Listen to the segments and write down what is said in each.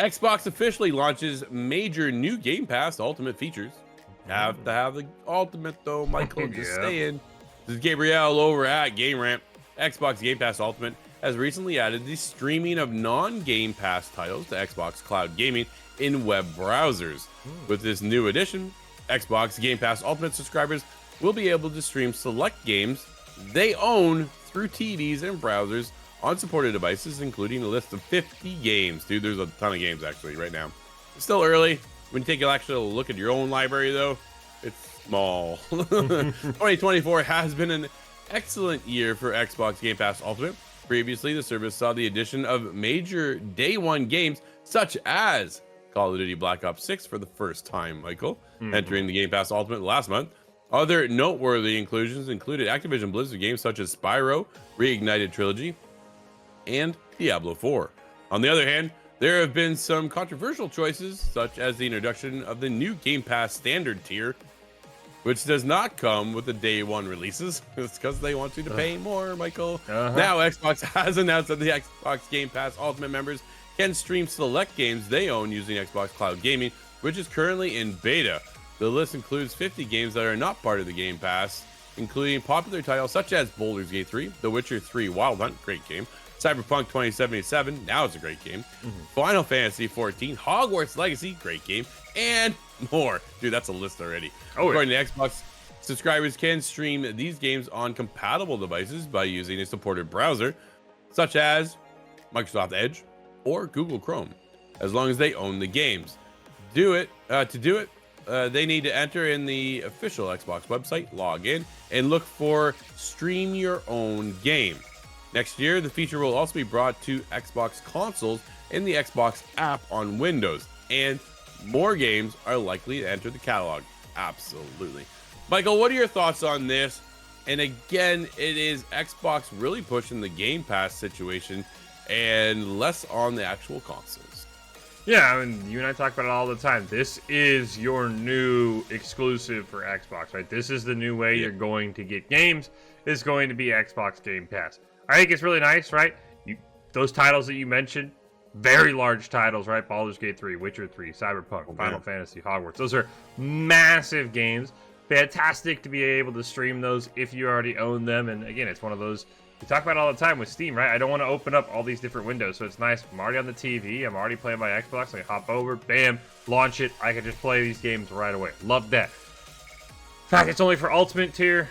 Xbox officially launches major new Game Pass Ultimate features. Have to have the Ultimate though, Michael. Just Yeah. saying. This is Gabriel over at Game Ramp. Xbox Game Pass Ultimate has recently added the streaming of non-Game Pass titles to Xbox Cloud Gaming in web browsers. With this new addition, Xbox Game Pass Ultimate subscribers will be able to stream select games they own through TVs and browsers on supported devices, including a list of 50 games. Dude, there's a ton of games actually right now. It's still early. When you take an actual look at your own library, though, it's small. 2024 has been an excellent year for Xbox Game Pass Ultimate. Previously, the service saw the addition of major day one games such as Call of Duty Black Ops 6 for the first time, Michael, entering the Game Pass Ultimate last month. Other noteworthy inclusions included Activision Blizzard games such as Spyro, Reignited Trilogy, and Diablo 4. On the other hand, there have been some controversial choices, such as the introduction of the new Game Pass standard tier, which does not come with the day one releases. It's because they want you to pay more, Michael. Now, Xbox has announced that the Xbox Game Pass Ultimate members can stream select games they own using Xbox Cloud Gaming, which is currently in beta. The list includes 50 games that are not part of the Game Pass, including popular titles such as Baldur's Gate 3, The Witcher 3 Wild Hunt, great game, Cyberpunk 2077, now it's a great game, Final Fantasy 14, Hogwarts Legacy, great game, and more. Dude, that's a list already. According to Xbox, subscribers can stream these games on compatible devices by using a supported browser, such as Microsoft Edge or Google Chrome, as long as they own the games. To do it, they need to enter in the official Xbox website, log in, and look for Stream Your Own Game. Next year, the feature will also be brought to Xbox consoles and the Xbox app on Windows, and more games are likely to enter the catalog. Absolutely. Michael, what are your thoughts on this? And again, it is Xbox really pushing the Game Pass situation and less on the actual consoles. Yeah, I mean, you and I talk about it all the time. This is your new exclusive for Xbox, right? This is the new way you're going to get games. It's going to be Xbox Game Pass. I think it's really nice, right? Those titles that you mentioned, very large titles, right? Baldur's Gate 3, Witcher 3, Cyberpunk, Final Fantasy, Hogwarts. Those are massive games. Fantastic to be able to stream those if you already own them. And again, it's one of those, we talk about it all the time with Steam, right? I don't want to open up all these different windows. So it's nice. I'm already on the TV. I'm already playing my Xbox. I hop over, bam, launch it. I can just play these games right away. Love that. In fact, it's only for Ultimate tier.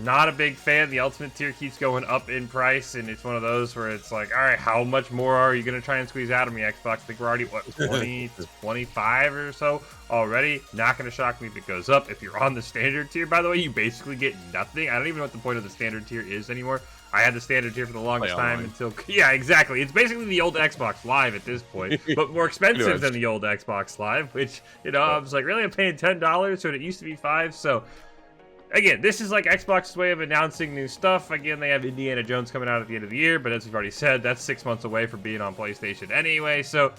Not a big fan. The Ultimate tier keeps going up in price, and it's one of those where it's like, all right, how much more are you going to try and squeeze out of me, Xbox? I think we're already, what, 20, 25 or so already? Not going to shock me if it goes up. If you're on the standard tier, by the way, you basically get nothing. I don't even know what the point of the standard tier is anymore. I had the standard tier for the longest time until, yeah, exactly. It's basically the old Xbox Live at this point, but more expensive than the old Xbox Live, which, you know, I was like, really? I'm paying $10, so it used to be $5, so... Again, this is like Xbox's way of announcing new stuff. Again, they have Indiana Jones coming out at the end of the year, but as we've already said, that's 6 months away from being on PlayStation anyway. So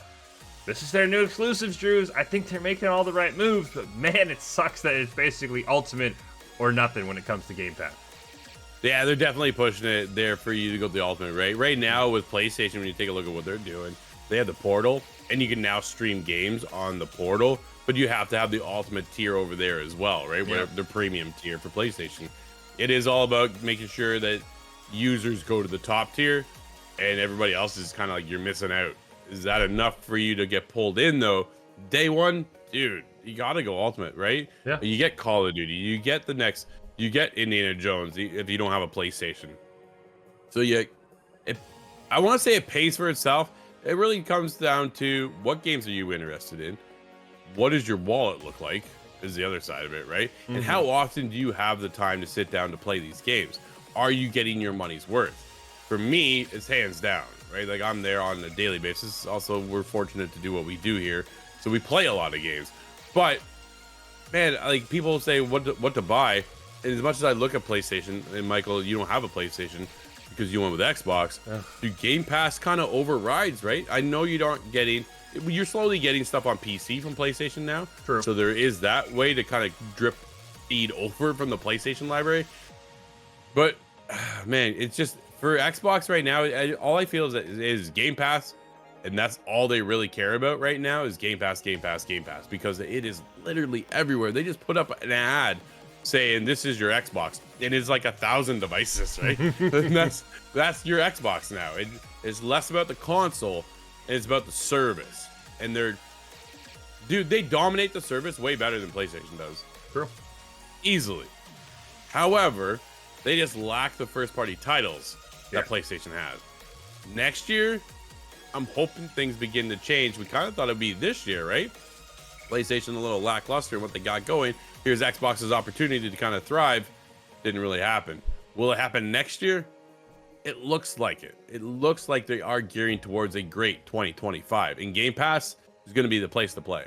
this is their new exclusives, Drews. I think they're making all the right moves, but man, it sucks that it's basically Ultimate or nothing when it comes to Game Pass. Yeah, they're definitely pushing it there for you to go to the Ultimate, right? Right now with PlayStation, when you take a look at what they're doing, they have the Portal, and you can now stream games on the Portal. But you have to have the Ultimate tier over there as well, right? Where the premium tier for PlayStation. It is all about making sure that users go to the top tier and everybody else is kind of like, you're missing out. Is that enough for you to get pulled in though? Day one, dude, you got to go Ultimate, right? Yeah. You get Call of Duty, you get you get Indiana Jones if you don't have a PlayStation. So I want to say it pays for itself. It really comes down to what games are you interested in? What does your wallet look like is the other side of it, right? And how often do you have the time to sit down to play these games? Are you getting your money's worth? For me, it's hands down, right? Like I'm there on a daily basis. Also, we're fortunate to do what we do here. So we play a lot of games. But man, like people say what to buy. And as much as I look at PlayStation, and Michael, you don't have a PlayStation because you went with Xbox, do Game Pass kind of overrides, right? I know you aren't getting... You're slowly getting stuff on PC from PlayStation now. True. So there is that way to kind of drip feed over from the PlayStation library. But man, it's just for Xbox right now. All I feel is Game Pass And that's all they really care about right now is Game Pass, Game Pass, Game Pass, because it is literally everywhere. They just put up an ad saying this is your Xbox, and it's like 1,000 devices, right? And that's your Xbox now. It's less about the console, and it's about the service. And they dominate the service way better than PlayStation does. True. Easily. However, they just lack the first-party titles that PlayStation has. Next year, I'm hoping things begin to change. We kind of thought it'd be this year, right? PlayStation a little lackluster in what they got going. Here's Xbox's opportunity to kind of thrive. Didn't really happen. Will it happen next year? It looks like it. It looks like they are gearing towards a great 2025. And Game Pass is going to be the place to play.